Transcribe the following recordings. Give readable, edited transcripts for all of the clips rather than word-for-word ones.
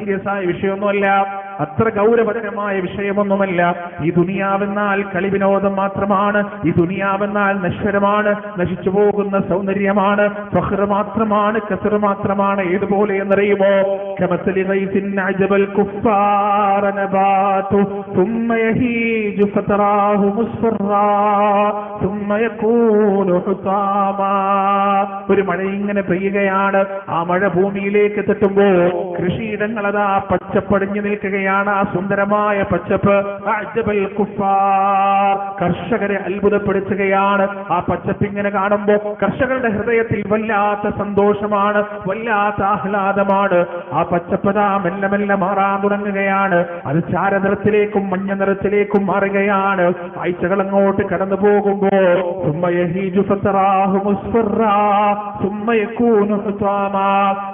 Serious ആയ വിഷയമൊന്നുമല്ല, അത്ര ഗൗരവതരമായ വിഷയമൊന്നുമല്ല. ഈ ദുനിയാവെന്നാൽ കളിവിനോദം മാത്രമാണ്. ഈ ദുനിയാവെന്നാൽ നശ്വരമാണ്, നശിച്ചു പോകുന്ന സൗന്ദര്യമാണ്, ഫഖ്ർ മാത്രമാണ്, കസർ മാത്രമാണ്. ഏതുപോലെ എന്നറിയുമോ? കമസലി ഗൈസിൻ അജബൽ കുഫാറ നബാതു ثم يهيج فتراه مصفرا ثم يكون حطاما. ഒരു മഴ ഇങ്ങനെ പെയ്യുകയാണ്. ആ മഴ ഭൂമിയിലേക്ക് തട്ടുമ്പോൾ കൃഷിയിടങ്ങൾ അതാ പച്ചപ്പടിഞ്ഞു നിൽക്കുകയാണ്. ആ സുന്ദരമായ പച്ചപ്പ് അജബൽ കുഫാർ, കർഷകരെ അത്ഭുതപ്പെടുത്തുകയാണ്. ആ പച്ചപ്പ് ഇങ്ങനെ കാണുമ്പോൾ കർഷകരുടെ ഹൃദയത്തിൽ വല്ലാത്ത സന്തോഷമാണ്, വല്ലാത്ത ആഹ്ലാദമാണ്. ആ പച്ചപ്പതാ മെല്ലെ മെല്ലെ മാറാൻ തുടങ്ങുകയാണ്. അത് ചാരനിറത്തിലേക്കും മഞ്ഞ നിറത്തിലേക്കും മാറുകയാണ്. ആഴ്ചകൾ അങ്ങോട്ട് കടന്നു പോകുമ്പോൾ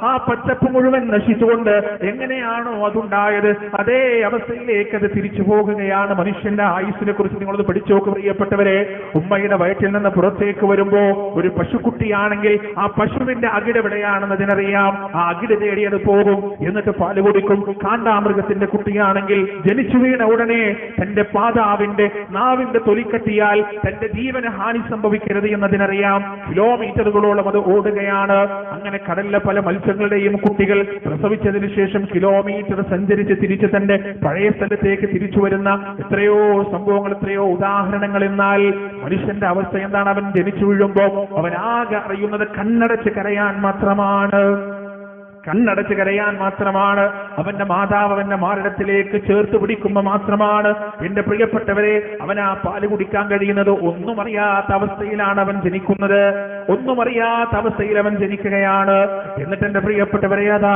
ആ പച്ചപ്പ് മുഴുവൻ നശിച്ചുകൊണ്ട് എങ്ങനെയാണോ അതുണ്ടായത് അതേ അവസ്ഥയിലേക്ക് അത് തിരിച്ചു പോകുകയാണ്. മനുഷ്യന്റെ ആയുസ്സിനെ കുറിച്ച് നിങ്ങളത് പഠിച്ചു നോക്ക് പ്രിയപ്പെട്ടവരെ. ഉമ്മയുടെ വയറ്റിൽ നിന്ന് പുറത്തേക്ക് വരുമ്പോ ഒരു പശുക്കുട്ടിയാണെങ്കിൽ ആ പശുവിന്റെ അകിടെവിടെയാണെന്നതിനറിയാം. ആ അകിട് തേടിയത് പോകും, എന്നിട്ട് പാല് കുടിക്കും. കാണ്ടാമൃഗത്തിന്റെ കുട്ടിയാണെങ്കിൽ ജനിച്ചു വീണ ഉടനെ തന്റെ പാതാവിന്റെ നാവിന്റെ തൊലിക്കട്ടിയാൽ തന്റെ ജീവന് ഹാനി സംഭവിക്കരുത് എന്നതിനറിയാം. കിലോമീറ്ററുകളോളം അത് ഓടുകയാണ്. അങ്ങനെ കടലിലെ പല മത്സ്യങ്ങളുടെയും കുട്ടികൾ പ്രസവിച്ചതിന് ശേഷം കിലോമീറ്റർ സഞ്ചരിച്ച് തിരിച്ച് തന്റെ പഴയ സ്ഥലത്തേക്ക് തിരിച്ചു വരുന്ന എത്രയോ സംഭവങ്ങൾ, എത്രയോ ഉദാഹരണങ്ങൾ. എന്നാൽ മനുഷ്യന്റെ അവസ്ഥ എന്താണ്? അവൻ ജനിച്ചു വീഴുമ്പോ അവൻ ആകെ അറിയുന്നത് കണ്ണടച്ച് കരയാൻ മാത്രമാണ്, കണ്ണടച്ച് കരയാൻ മാത്രമാണ്. അവന്റെ മാതാവ് അവന്റെ മാറിടത്തിലേക്ക് ചേർത്ത് പിടിക്കുമ്പോൾ മാത്രമാണ്. എന്റെ പ്രിയപ്പെട്ടവരെ, അവൻ ആ പാല് കുടിക്കാൻ കഴിയുന്നത്. ഒന്നും അറിയാത്ത അവസ്ഥയിലാണ് അവൻ ജനിക്കുന്നത്, ഒന്നും അറിയാത്ത അവസ്ഥയിൽ അവൻ ജനിക്കുകയാണ്. എന്നിട്ട് എന്റെ പ്രിയപ്പെട്ടവരെ, അതാ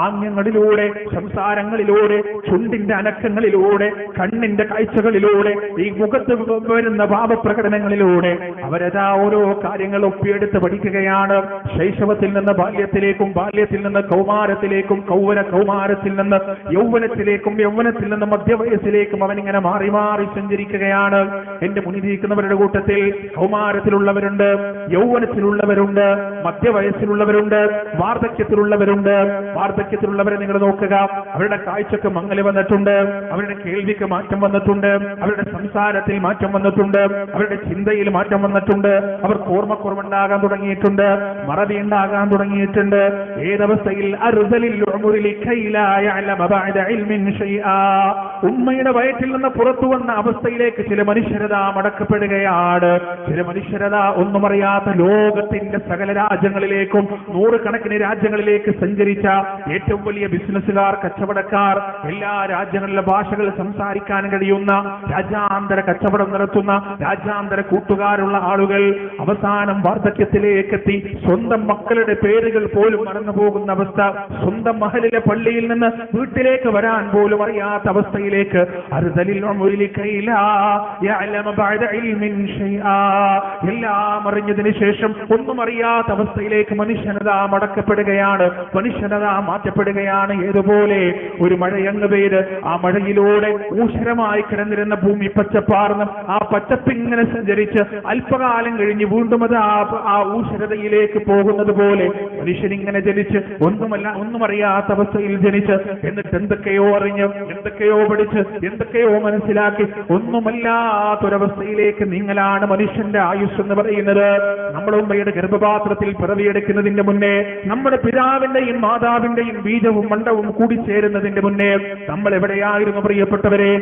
ആംഗ്യങ്ങളിലൂടെ, സംസാരങ്ങളിലൂടെ, ചുണ്ടിന്റെ അനക്കങ്ങളിലൂടെ, കണ്ണിന്റെ കാഴ്ചകളിലൂടെ, ഈ മുഖത്ത് വരുന്ന ഭാവപ്രകടനങ്ങളിലൂടെ അവരതാ ഓരോ കാര്യങ്ങൾ ഒപ്പിയെടുത്ത് പഠിക്കുകയാണ്. ശൈശവത്തിൽ നിന്ന് ബാല്യത്തിലേക്കും, ബാല്യത്തിൽ നിന്ന് കൗമാരത്തിലേക്കും, കൗമാരത്തിൽ നിന്ന് യൗവനത്തിലേക്കും, യൗവനത്തിൽ നിന്ന് മധ്യവയസ്സിലേക്കും അവനിങ്ങനെ മാറി മാറി സഞ്ചരിക്കുകയാണ്. എന്റെ മുന്നിലിരിക്കുന്നവരുടെ കൂട്ടത്തിൽ കൗമാരത്തിലുള്ളവരുണ്ട്, യൗവനത്തിലുള്ളവരുണ്ട്, മധ്യവയസ്സിലുള്ളവരുണ്ട്, വാർദ്ധക്യത്തിലുള്ളവരുണ്ട്. വാർദ്ധക്യത്തിലുള്ളവരെ നിങ്ങൾ നോക്കുക, അവരുടെ കാഴ്ചക്ക് മങ്ങല് വന്നിട്ടുണ്ട്, അവരുടെ കേൾവിക്ക് മാറ്റം വന്നിട്ടുണ്ട്, അവരുടെ സംസാരത്തിൽ മാറ്റം വന്നിട്ടുണ്ട്, അവരുടെ ചിന്തയിൽ മാറ്റം വന്നിട്ടുണ്ട്, അവർക്ക് ഓർമ്മക്കുറവുണ്ടാകാൻ തുടങ്ങിയിട്ടുണ്ട്, മറവി ഉണ്ടാകാൻ തുടങ്ങിയിട്ടുണ്ട്. ഏതവസ്ഥയിൽ ഉമ്മയുടെ വയറ്റിൽ നിന്ന് പുറത്തു വന്ന അവസ്ഥയിലേക്ക് ചില മനുഷ്യരത മടക്കപ്പെടുകയാണ്. ചില മനുഷ്യരത ഒന്നും അറിയാത്ത ലോകത്തിന്റെ സകല രാജ്യങ്ങളിലേക്കും, നൂറുകണക്കിന് രാജ്യങ്ങളിലേക്ക് സഞ്ചരിച്ച ഏറ്റവും വലിയ ബിസിനസ്സുകാർ, കച്ചവടക്കാർ, എല്ലാ രാജ്യങ്ങളിലെ ഭാഷകൾ സംസാരിക്കാൻ കഴിയുന്ന, രാജ്യാന്തര കച്ചവടം നടത്തുന്ന, രാജ്യാന്തര കൂട്ടുകാരുള്ള ആളുകൾ അവസാനം വാർദ്ധക്യത്തിലേക്കെത്തി സ്വന്തം മക്കളുടെ പേരുകൾ പോലും മറന്നു പോകുന്ന അവസ്ഥ, സ്വന്തം മഹലിലെ പള്ളിയിൽ നിന്ന് വീട്ടിലേക്ക് വരാൻ പോലും അറിയാത്ത അവസ്ഥയിലേക്ക്, എല്ലാം അറിഞ്ഞതിന് ശേഷം ഒന്നും അറിയാത്ത അവസ്ഥയിലേക്ക് മനുഷ്യനത മടക്കപ്പെടുകയാണ്, മനുഷ്യനത മാറ്റപ്പെടുകയാണ്. ഏതുപോലെ ഒരു മഴയങ്ങ് പെയ്ത് ആ മഴയിലൂടെ ഊഷരമായി കിടന്നിരുന്ന ഭൂമി പച്ചപ്പാർന്ന് ആ പച്ചപ്പിങ്ങനെ സഞ്ചരിച്ച് അല്പകാലം കഴിഞ്ഞ് വീണ്ടും അത് ആ ഊഷരതയിലേക്ക് പോകുന്നത് പോലെ മനുഷ്യനിങ്ങനെ ജനിച്ച് ഒന്നും അറിയാത്ത അവസ്ഥയിൽ ജനിച്ച്, എന്നിട്ട് എന്തൊക്കെയോ അറിഞ്ഞ്, എന്തൊക്കെയോ പഠിച്ച്, എന്തൊക്കെയോ മനസ്സിലാക്കി ഒന്നുമല്ലാത്തൊരവസ്ഥയിലേക്ക് നീങ്ങലാണ് മനുഷ്യന്റെ ആയുസ് എന്ന് പറയുന്നത്. നമ്മുടെ ഉമ്മയുടെ ഗർഭപാത്രത്തിൽ പിറവിയെടുക്കുന്നതിന്റെ മുന്നേ, നമ്മുടെ പിതാവിന്റെയും മാതാവിന്റെയും ബീജവും മണ്ഡവും കൂടിച്ചേരുന്നതിന്റെ മുന്നേ നമ്മൾ എവിടെയായിരുന്നു പ്രിയപ്പെട്ടവരെ?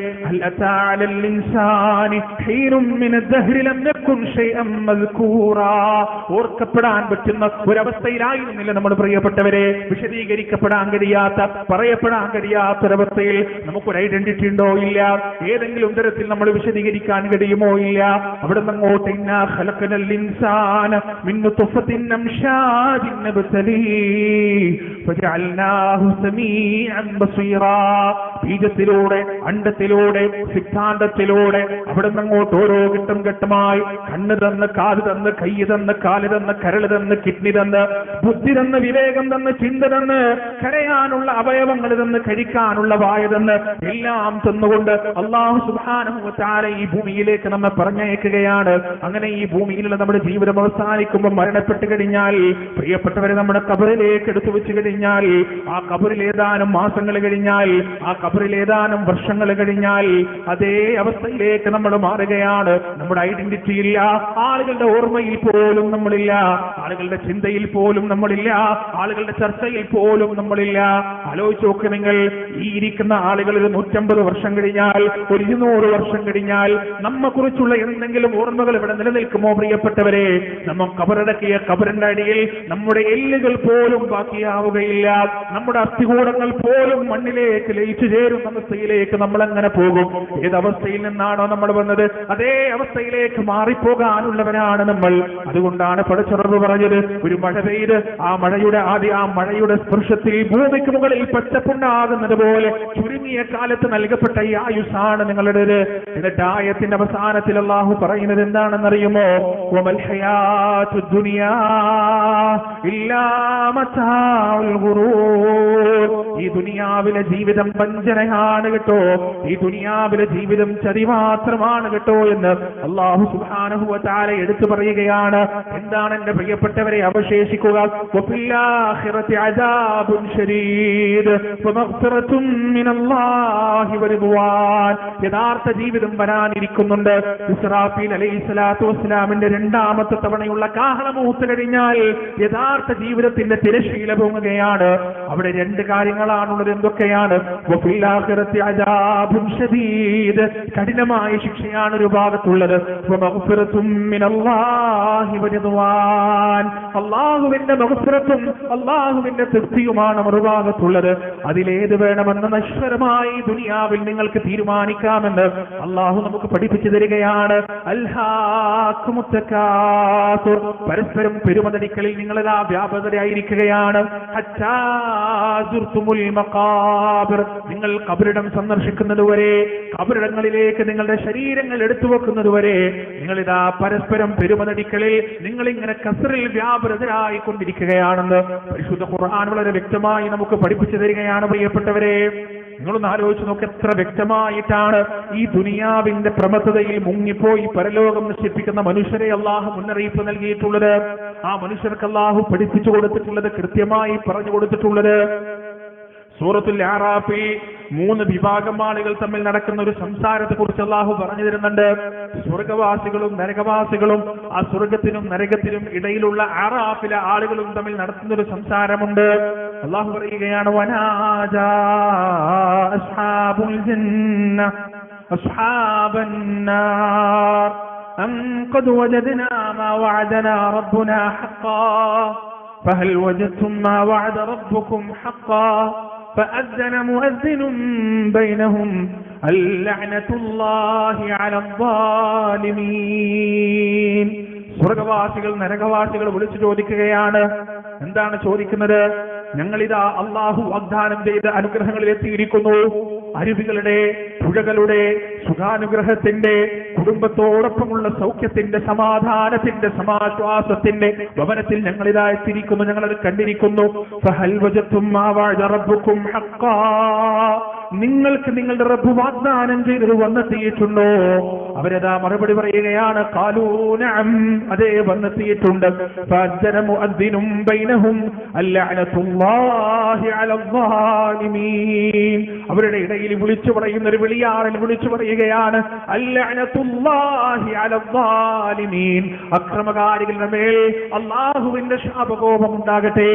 ഓർക്കപ്പെടാൻ പറ്റുന്ന ഒരവസ്ഥയിലായിരുന്നില്ല നമ്മൾ പ്രിയപ്പെട്ടവരെ. വിശദീകരിക്കപ്പെടാൻ കഴിയാത്ത, പറയപ്പെടാൻ കഴിയാത്തൊരവസ്ഥയിൽ നമുക്കൊരു ഐഡന്റിറ്റി ഉണ്ടോ? ഇല്ല. ഏതെങ്കിലും തരത്തിൽ നമ്മൾ വിശദീകരിക്കാൻ കഴിയുമോ? ഇല്ല. അവിടെ നിന്ന് അങ്ങോട്ട് ബീജത്തിലൂടെ, അണ്ടത്തിലൂടെ, സിദ്ധാന്തത്തിലൂടെ അവിടെ നിന്ന് അങ്ങോട്ട് ഓരോ ഘട്ടം ഘട്ടമായി കണ്ണ് തന്ന്, കാത് തന്ന്, കൈ തന്ന്, കാല് തന്ന്, കരള് തന്ന്, കിഡ്നി തന്ന്, ബുദ്ധി തന്ന്, വിവേകം തന്ന്, ചിന്ത തന്ന്, കരയാനുള്ള അവയവങ്ങൾ തന്ന്, കഴിക്കാനുള്ള വായ തന്ന്, എല്ലാം തന്നുകൊണ്ട് അല്ലാഹു സുബ്ഹാനഹു വ തആല ഈ ഭൂമിയിലേക്ക് നമ്മെ പറഞ്ഞയക്കുകയാണ്. അങ്ങനെ ഈ ഭൂമിയിലുള്ള നമ്മുടെ ജീവിതം അവസാനിക്കുമ്പോൾ മരണപ്പെട്ട് കഴിഞ്ഞാൽ, പ്രിയപ്പെട്ടവരെ, നമ്മുടെ ഖബറിലേക്ക് എടുത്തു വെച്ച് കഴിഞ്ഞാൽ, ആ ഖബറിൽ ഏതാനും മാസങ്ങൾ കഴിഞ്ഞാൽ, ആ ഖബറിൽ ഏതാനും വർഷങ്ങൾ കഴിഞ്ഞാൽ അതേ അവസ്ഥയിലേക്ക് നമ്മൾ മാറുകയാണ്. നമ്മുടെ ഐഡന്റിറ്റി ഇല്ല, ആളുകളുടെ ഓർമ്മയിൽ പോലും നമ്മളില്ല, ആളുകളുടെ ചിന്തയിൽ പോലും നമ്മളില്ല, ആളുകളുടെ ചർച്ചയിൽ പോലും നമ്മളില്ല. ആലോചിച്ച് നോക്ക് നിങ്ങൾ, ഈ ഇരിക്കുന്ന ആളുകൾ ഒരു 150 വർഷം കഴിഞ്ഞാൽ, ഒരു 200 വർഷം കഴിഞ്ഞാൽ നമ്മെ കുറിച്ചുള്ള എന്തെങ്കിലും ഓർമ്മകൾ ഇവിടെ നിലനിൽക്കുമോ? പ്രിയപ്പെട്ടവരെ, നമ്മൾ കബറടക്കിയ കബറിന്റെ അടിയിൽ നമ്മുടെ എല്ലുകൾ പോലും ബാക്കിയാവുകയില്ല, നമ്മുടെ അസ്ഥികൂടങ്ങൾ പോലും മണ്ണിലേക്ക് ലയിച്ചു ചേരുന്ന അവസ്ഥയിലേക്ക് നമ്മൾ അങ്ങനെ പോകും. ഏതവസ്ഥയിൽ നിന്നാണോ നമ്മൾ വന്നത്, അതേ അവസ്ഥയിലേക്ക് മാറിപ്പോകാനുള്ളവരാണ് നമ്മൾ. അതുകൊണ്ടാണ് പടച്ചുറവ് പറഞ്ഞത്, ഒരു മഴ പെയ്ത് ആ മഴയുടെ സ്പർശത്തിൽ ഭൂമിക്ക് മുകളിൽ പച്ചപ്പുണ്ടാകുന്നത് പോലെ ചുരുങ്ങിയ കാലത്ത് നൽകപ്പെട്ട ഈ ആയുസാണ് നിങ്ങളുടേത്. എന്നിട്ട് ആയത്തിന്റെ അവസാനത്തിൽ അല്ലാഹു പറയുന്നത് എന്താണെന്നറിയുമോ? വമൽ ഹയാത്തുദ് ദുനിയാ ഇല്ലാ മതാഉൽ ഗുറൂർ. ഈ ദുനിയാവിലെ ജീവിതം വഞ്ചനയാണ് കേട്ടോ, ഈ ദുനിയാവിലെ ജീവിതം ചതി മാത്രമാണ് കേട്ടോ എന്ന് അല്ലാഹു സുബ്ഹാനഹു വ തആല എടുത്തു പറയുകയാണ്. എന്താണ് എന്റെ പ്രിയപ്പെട്ടവരെ അവശേഷിക്കുക? വഫിൽ ആഖിറതി അദാബുൻ ശദീദ് വമഗ്ഫിറത്തുൻ മിനല്ലാഹി വറിദ്വാൻ. യഥാർത്ഥ ജീവിതം വരാനിരിക്കുന്നുണ്ട്. ഇസ്രാഫീൽ അലൈഹിസ്സലാത്തു വസ്സലാമിന്റെ രണ്ടാമത്തെ തവണയുള്ള കാഹളമൂത്ത് കഴിഞ്ഞാൽ യഥാർത്ഥ ജീവിതത്തിന്റെ തിരശീല പൊങ്ങുകയാണ്. അവിടെ രണ്ട് കാര്യങ്ങളാണുള്ളത്. എന്തൊക്കെയാണ്? വഫിൽ ആഖിറതി അദാബുൻ ശദീദ്, കഠിനമായ ശിക്ഷയാണ് ഒരു ഭാഗത്തുള്ളത്. വമഗ്ഫിറത്തുൻ മിനല്ലാഹി വറിദ്വാൻ, അല്ലാഹുവിന്റെ മഗ്ഫിറത്തും അല്ലാഹുവിന്റെ തൃപ്തിയുമാണ് മറുഭാഗത്തുള്ളത്. അതിലേത് വേണമെന്ന് നശ്വരമായി ദുനിയാവിൽ നിങ്ങൾക്ക് തീരുമാനിക്കാമെന്ന് അല്ലാഹു നമുക്ക് പഠിപ്പിച്ചു തരികയാണ്. അൽഹാകുമുത് തകാസുർ, പരസ്പരം പെരുമതടിക്കലിൽ നിങ്ങളെല്ലാം വ്യാപകരായിരിക്കുകയാണ്. ഹത്താ സുർതുമുൽ മഖാബിർ, നിങ്ങൾ ഖബറിടം സന്ദർശിക്കുന്നതുവരെ, ഖബറിടങ്ങളിലേക്ക് നിങ്ങളുടെ ശരീരങ്ങൾ എടുത്തു വെക്കുന്നതുവരെ നിങ്ങളിതാ പരസ്പരം പെരുമതടിക്കളിൽ നിങ്ങളിങ്ങനെ കസറിൽ വ്യാപൃതരായി കൊണ്ടിരിക്കുകയാണെന്ന് പരിശുദ്ധ ഖുർആൻ വളരെ വ്യക്തമായി നമുക്ക് പഠിപ്പിച്ചു തരികയാണ്. പ്രിയപ്പെട്ടവരെ, നിങ്ങളൊന്ന് ആലോചിച്ച് നോക്ക്, എത്ര വ്യക്തമായിട്ടാണ് ഈ ദുനിയാവിന്റെ പ്രമത്തതയിൽ മുങ്ങിപ്പോയി പരലോകം നശിപ്പിക്കുന്ന മനുഷ്യരെ അല്ലാഹു മുന്നറിയിപ്പ് നൽകിയിട്ടുള്ളത്. ആ മനുഷ്യർക്ക് അല്ലാഹു പഠിപ്പിച്ചു കൊടുത്തിട്ടുള്ളത്, കൃത്യമായി പറഞ്ഞു കൊടുത്തിട്ടുള്ളത്. സൂറത്തുൽ അറാഫിൽ 3 വിഭാഗം ആളുകൾ തമ്മിൽ നടക്കുന്ന ഒരു സംസാരത്തെ കുറിച്ച് അല്ലാഹു പറഞ്ഞു തരുന്നുണ്ട്. സ്വർഗവാസികളും നരകവാസികളും, ആ സ്വർഗത്തിനും നരകത്തിനും ഇടയിലുള്ള അറാഫിലെ ആളുകളും തമ്മിൽ നടത്തുന്ന ഒരു സംസാരമുണ്ട്. അല്ലാഹു പറയുകയാണ്, വനാജാ അസ്ഹാബുൽ ജന്ന അസ്ഹാബൻ നാർ അൻ ഖദ് വജദ്നാ മാ വഅദനാ റബ്ബുനാ ഹഖ്ഖാ ഫഹൽ വജദ്തും മാ വഅദ റബ്ബുക്കും ഹഖ്ഖാ فأذن مؤذن بينهم اللعنة الله على الظالمين. സ്വർഗവാസികൾ നരകവാസികൾ വിളിച്ചു ചോദിക്കുകയാണ്. എന്താണ് ചോദിക്കുന്നത്? ഞങ്ങളിതാ അല്ലാഹു വാഗ്ദാനം ചെയ്ത അനുഗ്രഹങ്ങളിൽ എത്തിയിരിക്കുന്നു. അരുവികളുടെ, പുഴകളുടെ, സുഖാനുഗ്രഹത്തിന്റെ, കുടുംബത്തോടൊപ്പമുള്ള സൗഖ്യത്തിന്റെ, സമാധാനത്തിന്റെ, സമാശ്വാസത്തിന്റെ ഭവനത്തിൽ ഞങ്ങളിതാ എത്തിയിരിക്കുന്നു, ഞങ്ങളത് കണ്ടിരിക്കുന്നു. ഫഹൽ വജത്തും മാ വഅദ റബ്ബുക്കും ഹഖ്ഖാ, നിങ്ങൾക്ക് നിങ്ങളുടെ റബ്ബ് വാഗ്ദാനം ചെയ്തത് വന്നെത്തിയിട്ടുണ്ടോ? അവരതാ മറുപടി പറയുകയാണ്, ഖാലൂ നഅം, അതേ വന്നെത്തിയിട്ടുണ്ട്. ഫഅദ്ദന മുഅദ്ദിനും ബൈനഹും അൽലഅനതുല്ലാഹി അലദ്ദാലിമീൻ, അവരുടെ ഇടയിൽ വിളിച്ചു പറയുന്ന ഒരു വിളിയാളൻ വിളിച്ചു പറയുകയാണ്, അൽലഅനതുല്ലാഹി അലദ്ദാലിമീൻ, അക്രമകാരികളുടെ മേൽ അല്ലാഹുവിന്റെ ശാപകോപം ഉണ്ടാകട്ടെ.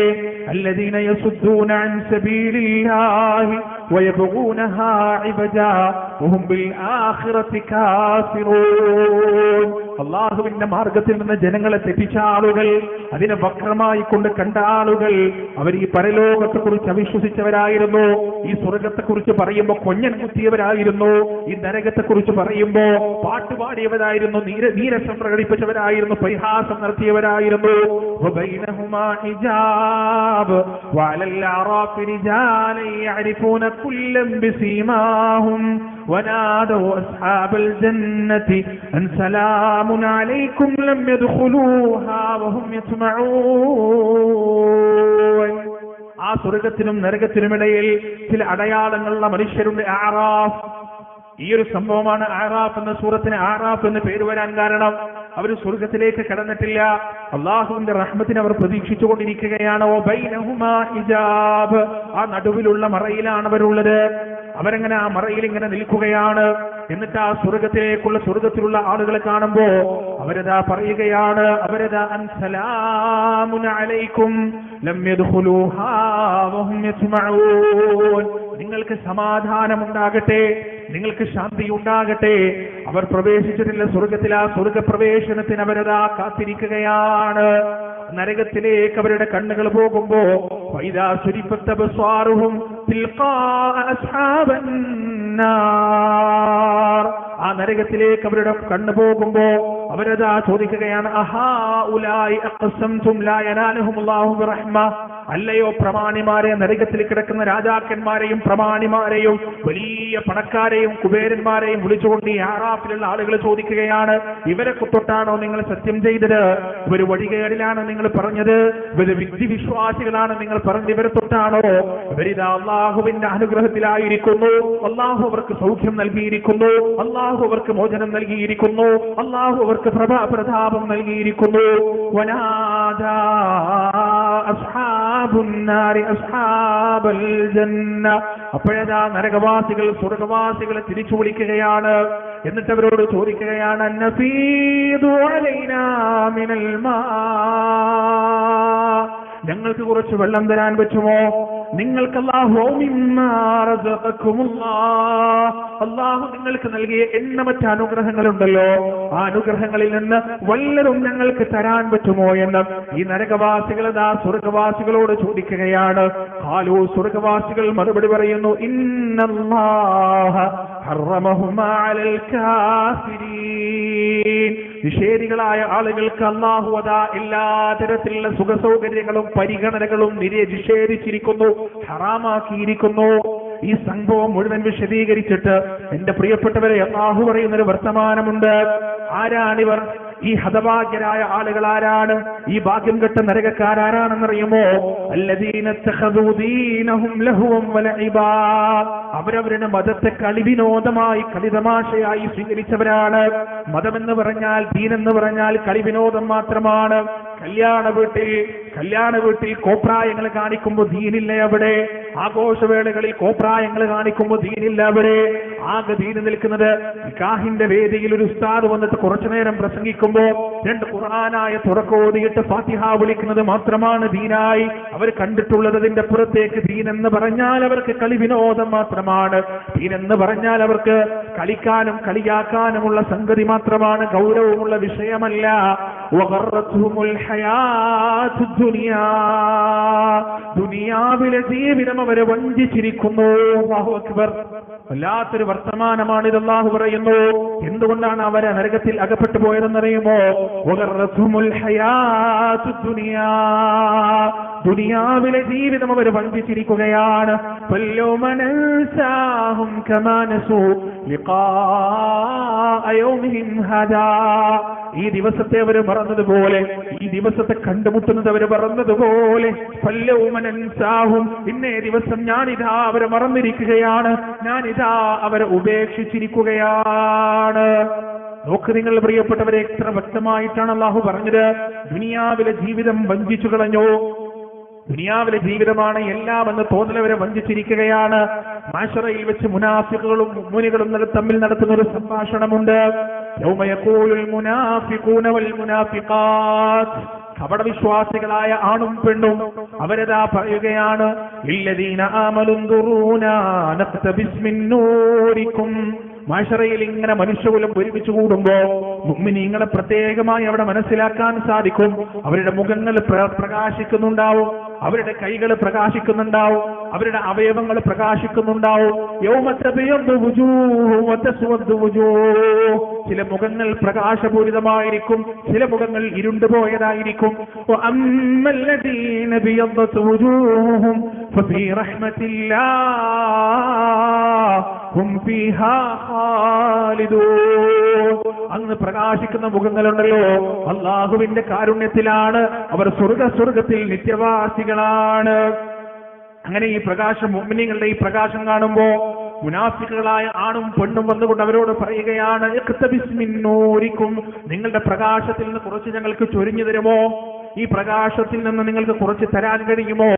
അല്ലദീന യസുദ്ദൂന അൻ സബീലില്ലാഹി വയബ്ഗൂനഹാ ഇബജാ വഹും ബിൽ ആഖിറതി കാഫിറൂൻ. അല്ലാഹുവിന്റെ മാർഗത്തിൽ നിന്ന് ജനങ്ങളെ തെറ്റിച്ച ആളുകൾ, അതിനെ വക്രമായി കൊണ്ട് കണ്ട ആളുകൾ, അവർ ഈ പരലോകത്തെ കുറിച്ച് അവിശ്വസിച്ചവരായിരുന്നു. ഈ സ്വർഗത്തെ കുറിച്ച് പറയുമ്പോൾ കൊഞ്ഞൻ കുത്തിയവരായിരുന്നു. ഈ നരകത്തെ കുറിച്ച് പറയുമ്പോ പാട്ടുപാടിയവരായിരുന്നു, നീരസം പ്രകടിപ്പിച്ചവരായിരുന്നു, പരിഹാസം നടത്തിയവരായിരുന്നു. വബൈനഹുമാ ഹിജാബ് വഅലൽ അറാഫി റിജാലൻ യഅരിഫൂന കുല്ലൻ ബിസീമാഹും വനാദൂ അസ്ഹാബൽ ജന്നതി അൻ സലാമുൻ അലൈക്കും ലം യദ്ഖുലൂഹാ വഹും യസ്മഊൻ. ആ സ്വർഗത്തിനും നരകത്തിനുമിടയിൽ ചില അടയാളങ്ങളുള്ള മനുഷ്യരുണ്ട്. ആറാഫ്, ഈ ഒരു സംഭവമാണ് ആറാഫ് എന്ന സൂറത്തിന് ആറാഫ് എന്ന് പേര് വരാൻ കാരണം. അവർ സ്വർഗത്തിലേക്ക് കടന്നിട്ടില്ല. അള്ളാഹുവിന്റെ റഹ്മത്തിനെ അവർ പ്രതീക്ഷിച്ചുകൊണ്ടിരിക്കുകയാണ്. ഹിജാബ്, ആ നടുവിലുള്ള മറയിലാണ് അവരുള്ളത്. അവരങ്ങനെ ആ മറയിൽ ഇങ്ങനെ നിൽക്കുകയാണ്. എന്നിട്ട് ആ സ്വർഗത്തിലുള്ള ആളുകളെ കാണുമ്പോ അവരതാ പറയുകയാണ്, അവരതാ അൻസലാമുൻ അലൈക്കും ലം യദ്ഖുലൂഹാ വഹും യസ്മഊൻ, നിങ്ങൾക്ക് സമാധാനമുണ്ടാകട്ടെ, നിങ്ങൾക്ക് ശാന്തി ഉണ്ടാകട്ടെ. അവർ പ്രവേശിച്ചിട്ടില്ല സ്വർഗത്തിൽ. ആ സ്വർഗപ്രവേശനത്തിന് അവരതാ കാത്തിരിക്കുകയാണ്. നരകത്തിലേക്ക് അവരുടെ കണ്ണുകൾ പോകുമ്പോ വൈദാ സുരിഫത്ത് അബ്സാറുഹും തിൽഖാ അസ്ഹാബൻ നാർ, ആ നരകത്തിലേക്ക് അവരുടെ കണ്ണു പോകുമ്പോ അവരതാ ചോദിക്കുകയാണ്, അഹാഉലായി അഖ്സംതും ലാ യനാലുഹുമുല്ലാഹു ബിറഹ്മ, അല്ലയോ പ്രമാണിമാരെ, നരകത്തിൽ കിടക്കുന്ന രാജാക്കന്മാരെയും പ്രമാണിമാരെയും വലിയ പണക്കാരെയും കുബേരന്മാരെയും വിളിച്ചുകൊണ്ട് ഈ ആറാഫിലുള്ള ആളുകൾ ചോദിക്കുകയാണ്, ഇവരെ തൊട്ടാണോ നിങ്ങൾ സത്യം ചെയ്തത്? ഇവര് വഴികേടിലാണ് നിങ്ങൾ പറഞ്ഞത്, ഇവര് വിശ്വാസികളാണ് നിങ്ങൾ പറഞ്ഞത്, ഇവരെ തൊട്ടാണോ? ഇവരിതാ അള്ളാഹുവിന്റെ അനുഗ്രഹത്തിലായിരിക്കുന്നു. അള്ളാഹു അവർക്ക് സൗഖ്യം നൽകിയിരിക്കുന്നു, അള്ളാഹു അവർക്ക് മോചനം നൽകിയിരിക്കുന്നു, അള്ളാഹു അവർക്ക് പ്രതാപം നൽകിയിരിക്കുന്നു. വനാദാ അസ്ഹാബുൻ നാരി അസ്ഹാബൽ ജന്ന, അപ്പോഴതാ നരകവാസികൾ സ്വർഗവാസികളെ തിരിച്ചു വിളിക്കുകയാണ്. എന്നിട്ട് അവരോട് ചോദിക്കുകയാണ്, നഫീദു അലൈനാ മിനൽ മാ, ഞങ്ങൾക്ക് കുറച്ച് വെള്ളം തരാൻ പറ്റുമോ? നിങ്ങൾക്ക് അല്ലാഹു നിങ്ങൾക്ക് നൽകിയ എണ്ണമറ്റ അനുഗ്രഹങ്ങളുണ്ടല്ലോ, ആ അനുഗ്രഹങ്ങളിൽ നിന്ന് വല്ലതും ഞങ്ങൾക്ക് തരാൻ പറ്റുമോ എന്ന് ഈ നരകവാസികളതാ സ്വർഗവാസികളോട് ചോദിക്കുകയാണ്. ഖാലൂ, സ്വർഗവാസികൾ മറുപടി പറയുന്നു, ഇന്നല്ലാഹ ഹറമഹുമാ അലൽ കാഫിരീൻ, നിഷേധികളായ ആളുകൾക്ക് അല്ലാഹു അതാ എല്ലാ തരത്തിലുള്ള സുഖസൗകര്യങ്ങളും പരിഗണനകളും നിഷേധിച്ചിരിക്കുന്നു, ഹറാമാക്കിയിരിക്കുന്നു. ഈ സംഭവം മുഴുവൻ വിശദീകരിച്ചിട്ട് എന്റെ പ്രിയപ്പെട്ടവരെ അല്ലാഹു പറയുന്നൊരു വർത്തമാനമുണ്ട്. ആരാണിവർ? ഈ ഹതഭാഗ്യരായ ആളുകൾ ആരാണ്? ഈ ഭാഗ്യം കെട്ട നരകക്കാരാരാണെന്നറിയുമോ? അല്ലദീന തഖദൂ ദീനഹും ലഹുവൻ വലഇബാ, അവരവരുടെ മതത്തെ കളിവിനോദമായി കളിതമാശയായി സ്വീകരിച്ചവരാണ്. മതമെന്ന് പറഞ്ഞാൽ, ദീനെന്ന് പറഞ്ഞാൽ കളിവിനോദം മാത്രമാണ്. കല്യാണ വീട്ടിൽ കോപ്രായങ്ങൾ കാണിക്കുമ്പോൾ ദീനില്ല അവിടെ. ആഘോഷവേളകളിൽ കോപ്രായങ്ങൾ കാണിക്കുമ്പോൾ ദീനില്ല അവിടെ. ആകെ ദീന് നിൽക്കുന്നത് നിക്കാഹിന്റെ വേദിയിൽ ഒരു ഉസ്താദ് വന്നിട്ട് കുറച്ചു നേരം പ്രസംഗിക്കുമ്പോ രണ്ട് ഖുർആനായ തുറക്കോതിയിട്ട് ഫാത്തിഹ വിളിക്കുന്നത് മാത്രമാണ് ദീനായി അവർ കണ്ടിട്ടുള്ളത്. അതിന്റെ പുറത്തേക്ക് ദീനെന്ന് പറഞ്ഞാൽ അവർക്ക് കളി വിനോദം മാത്രമാണ്. ദീനെന്ന് പറഞ്ഞാൽ അവർക്ക് കളിക്കാനും കളിയാക്കാനുമുള്ള സംഗതി മാത്രമാണ്, ഗൗരവമുള്ള വിഷയമല്ല. ദുനിയാവിലെ ജീവിതം അവരെ വഞ്ചിച്ചിരിക്കുന്നു. അല്ലാഹു അക്ബർ, വല്ലാത്തൊരു വർത്തമാനമാണിത്. അല്ലാഹു പറയുന്നു, എന്തുകൊണ്ടാണ് അവരെ നരകത്തിൽ അകപ്പെട്ടു പോയതെന്നറിയുമോ? ദുനിയാവിലെ ജീവിതം അവർ വഞ്ചിച്ചിരിക്കുകയാണ്. ഈ ദിവസത്തെ അവർ മറന്നതുപോലെ, ഈ ദിവസത്തെ കണ്ടുമുട്ടുന്നത് അവർ മറന്നതുപോലെ, ഇന്നേ ദിവസം ഞാനിതാ അവരെ മറന്നിരിക്കുകയാണ്, ഞാനിതാ അവരെ ഉപേക്ഷിച്ചിരിക്കുകയാണ്. നോക്ക് നിങ്ങൾ പ്രിയപ്പെട്ടവരെ, എത്ര വ്യക്തമായിട്ടാണ് അല്ലാഹു പറഞ്ഞത്. ദുനിയാവിലെ ജീവിതം വഞ്ചിച്ചു കളഞ്ഞു. ദുനിയാവിലെ ജീവിതമാണ് എല്ലാം എന്ന് തോന്നലവരെ വഞ്ചിച്ചിരിക്കുകയാണ്. മാശറയിൽ വെച്ച് മുനാഫിക്കുകളും മുഅ്മിനുകളും തമ്മിൽ നടത്തുന്ന ഒരു സംഭാഷണമുണ്ട്. യൗമ യഖൂലുൽ മുനാഫിഖൂന വൽ മുനാഫിഖാത്ത്, കപടവിശ്വാസികളായ ആണും പെണ്ണും അവരതാ പറയുകയാണ്, ഇല്ലദീന ആമനു ദുറൂനാ നഖ്തബിസ് മിൻ നൂരിക്കും. മാശറയിൽ ഇങ്ങനെ മനുഷ്യകുലം ഒരുമിച്ച് കൂടുമ്പോ മുഅ്മിനീങ്ങളെ പ്രത്യേകമായി അവിടെ മനസ്സിലാക്കാൻ സാധിക്കും. അവരുടെ മുഖങ്ങൾ പ്രകാശിക്കുന്നുണ്ടാവും, അവരുടെ കൈകൾ പ്രകാശിക്കുന്നുണ്ടാവും, അവരുടെ അവയവങ്ങൾ പ്രകാശിക്കുന്നുണ്ടാവും. യൗമ തബയദ്ദു വുജൂഹു വതസ്വദ്ദു വജൂഹ്, ചില മുഖങ്ങൾ പ്രകാശപൂരിതമായിരിക്കും, ചില മുഖങ്ങൾ ഇരുണ്ടുപോയതായിരിക്കും. വഅമ്മല്ലദീന ബിയദ്ദത് വുജൂഹുഹും ഫഫീ റഹ്മത്തില്ലാഹ് ഹും ഫീഹാ ഖാലിദൂൻ. അന്ന് പ്രകാശിക്കുന്ന മുഖങ്ങളുണ്ടല്ലോ, അല്ലാഹുവിന്റെ കാരുണ്യത്തിലാണ് അവർ. സ്വർഗത്തിൽ നിത്യവാസികളാണ്. അങ്ങനെ ഈ പ്രകാശം, മുഅ്മിനീങ്ങളുടെ ഈ പ്രകാശം കാണുമ്പോ മുനാഫിക്കുകളായ ആണും പെണ്ണും വന്നുകൊണ്ട് അവരോട് പറയുകയാണ്, ഇഖ്തബിസ് മിൻ നൂരിക്കും, നിങ്ങളുടെ പ്രകാശത്തിൽ നിന്ന് കുറച്ച് ഞങ്ങൾക്ക് ചൊരിഞ്ഞു തരുമോ? ഈ പ്രകാശത്തിൽ നിന്ന് നിങ്ങൾക്ക് കുറച്ച് തരാൻ കഴിയുമോ?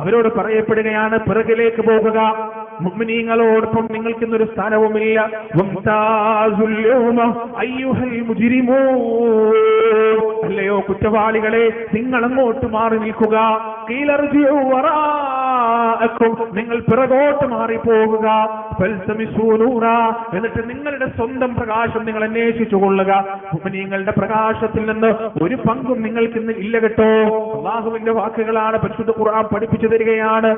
അവരോട് പറയപ്പെടുകയാണ്, പിറകിലേക്ക് പോകുക, മുഅ്മിനീങ്ങളോടൊപ്പം നിങ്ങൾക്ക് ഇന്നൊരു സ്ഥാനവുമില്ല. അല്ലയോ കുറ്റവാളികളെ, നിങ്ങൾ അങ്ങോട്ട് മാറി നിൽക്കുക. നിങ്ങൾ പിറകോട്ട് മാറിപ്പോകുക. എന്നിട്ട് നിങ്ങളുടെ സ്വന്തം പ്രകാശം നിങ്ങൾ അന്വേഷിച്ചു കൊള്ളുക. മുഅ്മിനീങ്ങളുടെ പ്രകാശത്തിൽ നിന്ന് ഒരു പങ്കും നിങ്ങൾക്ക് ഇന്ന് ഇല്ല കേട്ടോ. അല്ലാഹുവിന്റെ വാക്കുകളാണ്, പരിശുദ്ധ ഖുർആൻ പഠിപ്പിച്ചു തരികയാണ്.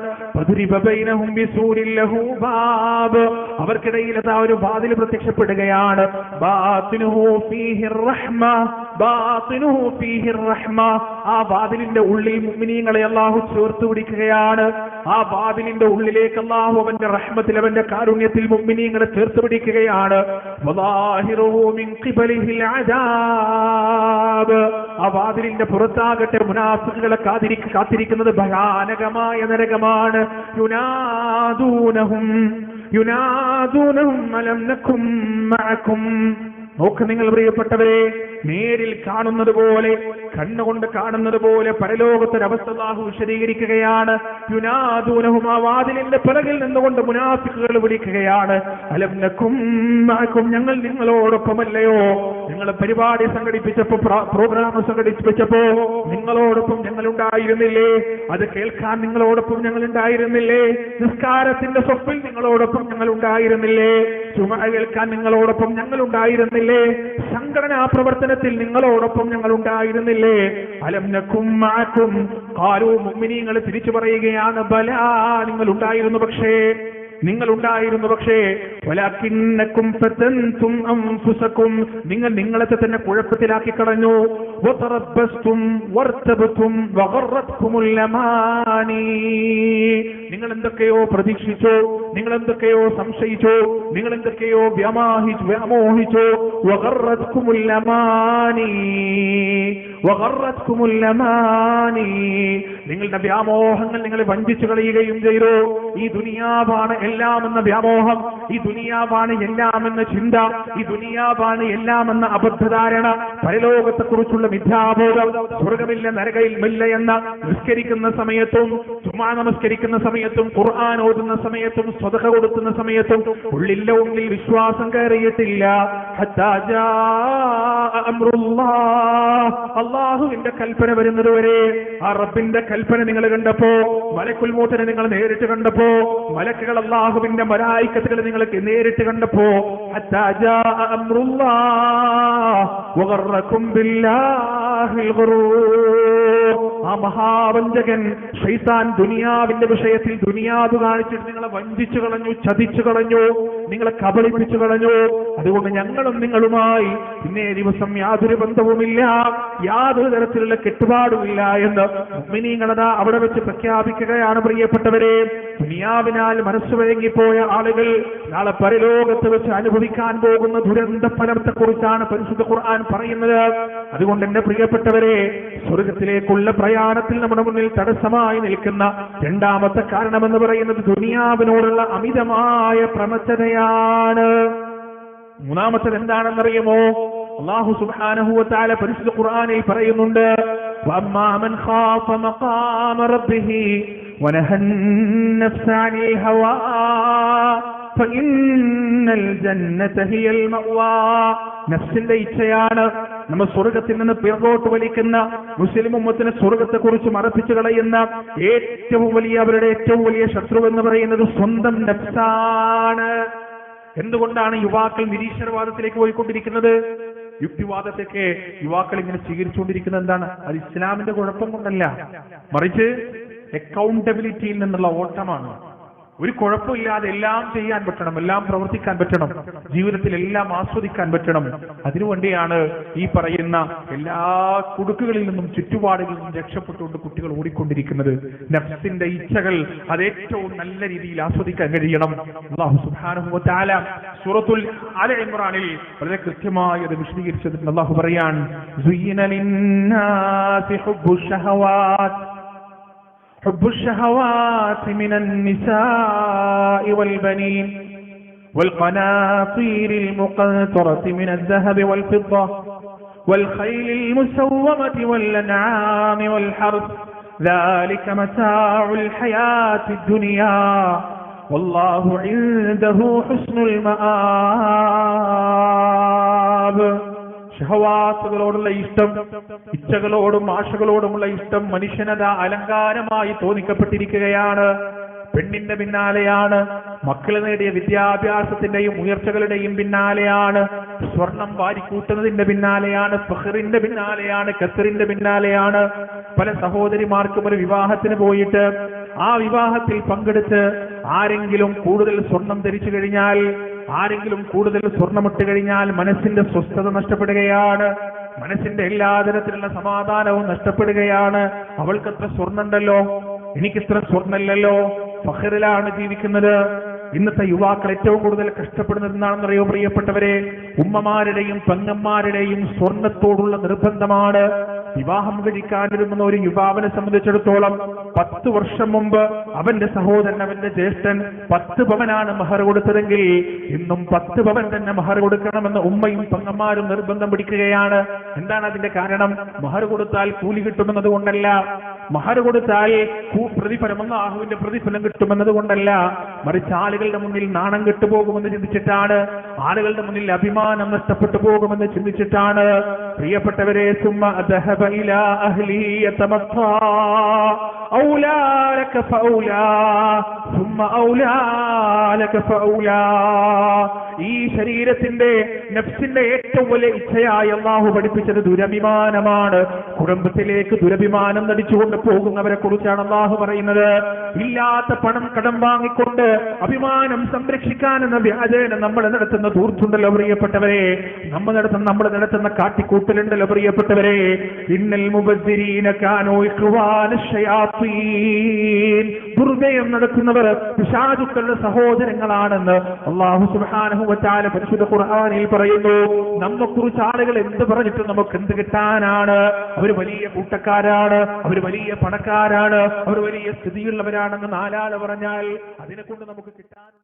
അവർക്കിടയിൽ അതാ ഒരു വാതിൽ പ്രത്യക്ഷപ്പെടുകയാണ്. ആ വാതിലിന്റെ ഉള്ളിൽ മുഅ്മിനീങ്ങളെ അല്ലാഹു ചേർത്ത് പിടിക്കുകയാണ്. ആ വാതിലിന്റെ ഉള്ളിലേക്ക് അല്ലാഹു അവന്റെ റഹ്മത്തിൽ, അവന്റെ കാരുണ്യത്തിൽ മുഅ്മിനീങ്ങളെ ചേർത്ത് പിടിക്കുകയാണ്. ആ വാതിലിന്റെ പുറത്താകട്ടെ മുനാഫിക്കുകളെ കാത്തിരിക്കുന്നത് ഭയാനകമായ നരകമാണ്. യുനാദൂനഹും അലം നകും മഅകും. നോക്ക് നിങ്ങൾ പ്രിയപ്പെട്ടവരെ, നേരിൽ കാണുന്നത് പോലെ, കണ്ണുകൊണ്ട് കാണുന്നത് പോലെ പരലോകത്തൊരവസ്ഥ അല്ലാഹു വിശദീകരിക്കുകയാണ്. യുനാദൂനഹും, ആ വാതിലിന്റെ പിറകിൽ നിന്നുകൊണ്ട് മുനാഫിക്കുകൾ വിളിക്കുകയാണ്, അലം നകും മഅകും, ഞങ്ങൾ നിങ്ങളോടൊപ്പമല്ലയോ? നിങ്ങൾ പരിപാടി സംഘടിപ്പിച്ചപ്പോ, പ്രോഗ്രാം സംഘടിപ്പിച്ചപ്പോ നിങ്ങളോടൊപ്പം ഞങ്ങൾ ഉണ്ടായിരുന്നില്ലേ? അത് കേൾക്കാൻ നിങ്ങളോടൊപ്പം ഞങ്ങൾ ഉണ്ടായിരുന്നില്ലേ? നിസ്കാരത്തിന്റെ സ്വപ്പിൽ നിങ്ങളോടൊപ്പം ഞങ്ങൾ ഉണ്ടായിരുന്നില്ലേ? ജുമുഅ കേൾക്കാൻ നിങ്ങളോടൊപ്പം ഞങ്ങൾ ഉണ്ടായിരുന്നില്ലേ? സംഘടനാ പ്രവർത്തനത്തിൽ നിങ്ങളോടൊപ്പം ഞങ്ങൾ ഉണ്ടായിരുന്നില്ലേ? അലം നകും മഅകും ഖാലൂ, മുഅ്മിനീങ്ങൾ തിരിച്ചു പറയുകയാണ്, ബലാ, നിങ്ങൾ ഉണ്ടായിരുന്നു, പക്ഷേ വലാകിന്നകും ഫതൻതും അൻഫുസകും, നിങ്ങൾ നിങ്ങളെ തന്നെ കുഴപ്പത്തിലാക്കി കളഞ്ഞു. വതറബ്ബസ്തും വർതബതും വഗറത്കുമുൽ അമാനി, നിങ്ങൾ എന്തൊക്കെയോ പ്രതീക്ഷിച്ചു, നിങ്ങൾ എന്തൊക്കെയോ സംശയിച്ചു, നിങ്ങൾ എന്തൊക്കെയോ വ്യാമോഹിച്ചു. വഗറത്കുമുൽ അമാനി, നിങ്ങളുടെ വ്യാമോഹങ്ങൾ നിങ്ങളെ വഞ്ചിച്ചു കളയുകയും ചെയ്തു. ഈ ദുനിയാവാണ് എല്ലാമെന്ന വ്യാമോഹം, ഈ ദുനിയാവാണ് എല്ലാമെന്ന ചിന്ത, ഈ ദുനിയാവാണ് എല്ലാമെന്ന അബദ്ധധാരണ, പരലോകത്തെ കുറിച്ചുള്ള മിഥ്യാബോധം, സ്വർഗമില്ല നരകമില്ല എന്ന നിസ്കരിക്കുന്ന സമയത്തും, ജുമുഅ നമസ്കരിക്കുന്ന സമയത്തും, ഖുർആൻ ഓതുന്ന സമയത്തും, സ്വതഖ കൊടുക്കുന്ന സമയത്തും ഉള്ളില്ല ഉള്ളിൽ വിശ്വാസം കയറിയിട്ടില്ല. ഹത്താ ജാഅ അംറുല്ലാഹ്, അല്ലാഹുവിന്റെ കൽപ്പന വരുന്നത് വരെ. ആ റബ്ബിന്റെ കൽപ്പന നിങ്ങൾ കണ്ടപ്പോ, മലക്കുൽ മൗത്തിനെ നിങ്ങൾ നേരിട്ട് കണ്ടപ്പോ, മലക്കുകൾ അല്ലാഹുവിന്റെ മലായികത്തുകളെ നിങ്ങൾക്ക് നേരിട്ട് കണ്ടപ്പോ, ഹത്താ ജാഅ അംറുല്ലാഹ് വഗറക്കും ബില്ലാഹിൽ ഗറൂർ, ആ മഹാവഞ്ചകൻ ശൈത്താൻ ദുനിയാവിന്റെ വിഷയത്തിൽ ദുനിയാവ് കാണിച്ചിട്ട് നിങ്ങളെ വഞ്ചിച്ചു കളഞ്ഞു, ചതിച്ചു കളഞ്ഞു, നിങ്ങളെ കബളിപ്പിച്ചു കളഞ്ഞു. അതുകൊണ്ട് ഞങ്ങളും നിങ്ങളുമായി ഇന്നേ ദിവസം യാതൊരു ബന്ധവുമില്ല, യാതൊരു തരത്തിലുള്ള കെട്ടുപാടുമില്ല എന്ന് മുഅ്മിനീങ്ങളതാ അവിടെ വെച്ച് പ്രഖ്യാപിക്കുകയാണ്. പ്രിയപ്പെട്ടവരെ, ദുനിയാവിനാൽ മനസ്സ് വഴങ്ങിപ്പോയ ആളുകൾ നാളെ പരലോകത്ത് വെച്ച് അനുഭവിക്കാൻ പോകുന്ന ദുരന്ത ഫലത്തെ കുറിച്ചാണ് പരിശുദ്ധ ഖുർആൻ പറയുന്നത്. അതുകൊണ്ട് എന്റെ പ്രിയപ്പെട്ടവരെ, സ്വർഗത്തിലേക്കുള്ള പ്രയാണത്തിൽ നമ്മുടെ മുന്നിൽ തടസ്സമായി നിൽക്കുന്ന രണ്ടാമത്തെ കാരണമെന്ന് പറയുന്നത് ദുനിയാവിനോടുള്ള അമിതമായ പ്രമത്തതയാണ്. മൂന്നാമത്തത് എന്താണെന്നറിയുമോ? അല്ലാഹു സുബ്ഹാനഹു വ തആല പരിശുദ്ധ ഖുർആനിൽ പറയുന്നുണ്ട്, വഅമ്മാ മൻ ഖാഫ മഖാമ റബ്ബിഹി വനഹൻ നഫ്സ അനിൽ ഹവാ ഫഇന്നൽ ജന്നത ഹിയൽ മഅവാ. നഫ്സിന്റെ ഇച്ഛയാണ് നമ്മൾ സ്വർഗത്തിൽ നിന്ന് പിറകോട്ട് വലിക്കുന്ന, മുസ്ലിം ഉമ്മത്തിനെ സ്വർഗത്തെ കുറിച്ച് മറപ്പിച്ചു കളയുന്ന അവരുടെ ഏറ്റവും വലിയ ശത്രു എന്ന് പറയുന്നത് സ്വന്തം നഫ്സാണ്. എന്തുകൊണ്ടാണ് യുവാക്കൾ നിരീശ്വരവാദത്തിലേക്ക് പോയിക്കൊണ്ടിരിക്കുന്നത്? യുക്തിവാദത്തെയൊക്കെ യുവാക്കൾ ഇങ്ങനെ സ്വീകരിച്ചുകൊണ്ടിരിക്കുന്നത് എന്താണ്? അത് ഇസ്ലാമിന്റെ കുഴപ്പം കൊണ്ടല്ല, മറിച്ച് അക്കൗണ്ടബിലിറ്റിയിൽ നിന്നുള്ള ഓട്ടമാണ്. ഒരു കുഴപ്പമില്ലാതെ എല്ലാം ചെയ്യാൻ പറ്റണം, എല്ലാം പ്രവർത്തിക്കാൻ പറ്റണം, ജീവിതത്തിൽ എല്ലാം ആസ്വദിക്കാൻ പറ്റണം. അതിനുവേണ്ടിയാണ് ഈ പറയുന്ന എല്ലാ കുടുക്കുകളിൽ നിന്നും ചുറ്റുപാടുകളിൽ നിന്നും രക്ഷപ്പെട്ടുകൊണ്ട് കുട്ടികൾ ഓടിക്കൊണ്ടിരിക്കുന്നത്. നഫ്സിന്റെ ഇച്ഛകൾ അത് ഏറ്റവും നല്ല രീതിയിൽ ആസ്വദിക്കാൻ കഴിയണം. അല്ലാഹു സുബ്ഹാനഹു വ തആല സൂറത്തുൽ ആല ഇംറാനിൽ വളരെ കൃത്യമായി അത് വിശദീകരിച്ചിട്ടുണ്ട്. അല്ലാഹു പറയാൻ സുയ്യിന ലിന്നാസി ഹുബ്ബുശ് ശഹവാത്ത് حب الشهوات من النساء والبنين والقناطير المقنطرة من الذهب والفضة والخيل المسومة والأنعام والحرث ذلك متاع الحياة الدنيا والله عنده حسن المآب. ഷഹവാത്തുകളോടുള്ള ഇഷ്ടം, ഇച്ഛകളോടും ആശകളോടുമുള്ള ഇഷ്ടം മനുഷ്യനത അലങ്കാരമായി തോന്നിക്കപ്പെട്ടിരിക്കുകയാണ്. പെണ്ണിന്റെ പിന്നാലെയാണ്, മക്കൾ നേടിയ വിദ്യാഭ്യാസത്തിന്റെയും ഉയർച്ചകളുടെയും പിന്നാലെയാണ്, സ്വർണം വാരിക്കൂട്ടുന്നതിന്റെ പിന്നാലെയാണ്, ഫഖറിന്റെ പിന്നാലെയാണ്, ഖത്തറിന്റെ പിന്നാലെയാണ്. പല സഹോദരിമാർക്കും ഒരു വിവാഹത്തിന് പോയിട്ട് ആ വിവാഹത്തിൽ പങ്കെടുത്ത് ആരെങ്കിലും കൂടുതൽ സ്വർണം ധരിച്ചു കഴിഞ്ഞാൽ, ആരെങ്കിലും കൂടുതൽ സ്വർണമിട്ട് കഴിഞ്ഞാൽ മനസ്സിന്റെ സ്വസ്ഥത നഷ്ടപ്പെടുകയാണ്, മനസ്സിന്റെ എല്ലാ തരത്തിലുള്ള സമാധാനവും നഷ്ടപ്പെടുകയാണ്. അവൾക്കത്ര സ്വർണ്ണുണ്ടല്ലോ, എനിക്കിത്ര സ്വർണ്ണമില്ലല്ലോ, ഫഖറിലാണ് ജീവിക്കുന്നത്. ഇന്നത്തെ യുവാക്കൾ ഏറ്റവും കൂടുതൽ കഷ്ടപ്പെടുന്നത് എന്താണെന്നറിയോ പ്രിയപ്പെട്ടവരെ? ഉമ്മമാരുടെയും പെങ്ങന്മാരുടെയും സ്വർണത്തോടുള്ള നിർബന്ധമാണ്. വിവാഹം കഴിക്കാനിരുന്ന ഒരു യുവാവിനെ സംബന്ധിച്ചിടത്തോളം 10 വർഷം മുമ്പ് അവന്റെ സഹോദരൻ, അവന്റെ ജ്യേഷ്ഠൻ 10 പവനാണ് മഹർ കൊടുത്തതെങ്കിൽ ഇന്നും 10 പവൻ തന്നെ മഹർ കൊടുക്കണമെന്ന് ഉമ്മയും പെങ്ങന്മാരും നിർബന്ധം പിടിക്കുകയാണ്. എന്താണ് അതിന്റെ കാരണം? മഹർ കൊടുത്താൽ കൂലി കിട്ടുമെന്നത് കൊണ്ടല്ല, മഹർ കൊടുത്താൽ പ്രതിഫലം, അല്ലാഹുവിന്റെ പ്രതിഫലം കിട്ടുമെന്നത് കൊണ്ടല്ല, മറിച്ച് ആളുകളുടെ മുന്നിൽ നാണം കെട്ടുപോകുമെന്ന് ചിന്തിച്ചിട്ടാണ്, ആളുകളുടെ മുന്നിൽ അഭിമാനം നഷ്ടപ്പെട്ടു പോകുമെന്ന് ചിന്തിച്ചിട്ടാണ്. പ്രിയപ്പെട്ടവരെ, സുമ്മ അദ്ഹബ ഇലാ അഹ്ലി യതമത്താ ഔലാ ലക ഫൗലാ സുമ്മ ഔലാ ലക ഫൗലാ. ഈ ശരീരത്തിന്റെ നഫ്സിന്റെ ഏറ്റവും വലിയ ഇച്ഛയായി അല്ലാഹു പഠിപ്പിച്ചത് ദുരഭിമാനമാണ്. കുടുംബത്തിലേക്ക് ദുരഭിമാനം നടിച്ചുകൊണ്ട് പോകുന്നവരെ കുറിച്ചാണ് അല്ലാഹു പറയുന്നത്. ഇല്ലാത്ത പണം കടം വാങ്ങിക്കൊണ്ട് അഭിമാനം സംരക്ഷിക്കാൻ എന്ന വ്യാജേന നമ്മൾ നടത്തുന്ന ദൂർത്തുണ്ടല്ലോ പ്രിയപ്പെട്ടവരെ, നമ്മൾ നടത്തുന്ന കാട്ടിക്കൂട്ടലുണ്ടല്ലോ പ്രിയപ്പെട്ടവരെ. ഇന്നൽ മുബസ്സിരീന കാനൂ ഇഖ്വാന ശയാത്തീൻ. ദുർവ്യയം നടത്തുന്നവർ പിശാചുക്കളുടെ സഹോദരങ്ങളാണെന്ന് അല്ലാഹു സുബ്ഹാനഹു വ തആല പരിശുദ്ധ ഖുർആനിൽ പറയുന്നു. നമ്മെക്കുറിച്ച് ആളുകൾ എന്ത് പറഞ്ഞിട്ട് നമുക്ക് എന്ത് കിട്ടാനാണ്? അവർ വലിയ കൂട്ടക്കാരാണ്, അവർ വലിയ പണക്കാരാണ്, അവർ വലിയ സ്ഥിതിയുള്ളവരാണെന്ന് നാലാള് പറഞ്ഞാൽ അതിനെ കൊണ്ട് നമുക്ക് കിട്ടാൻ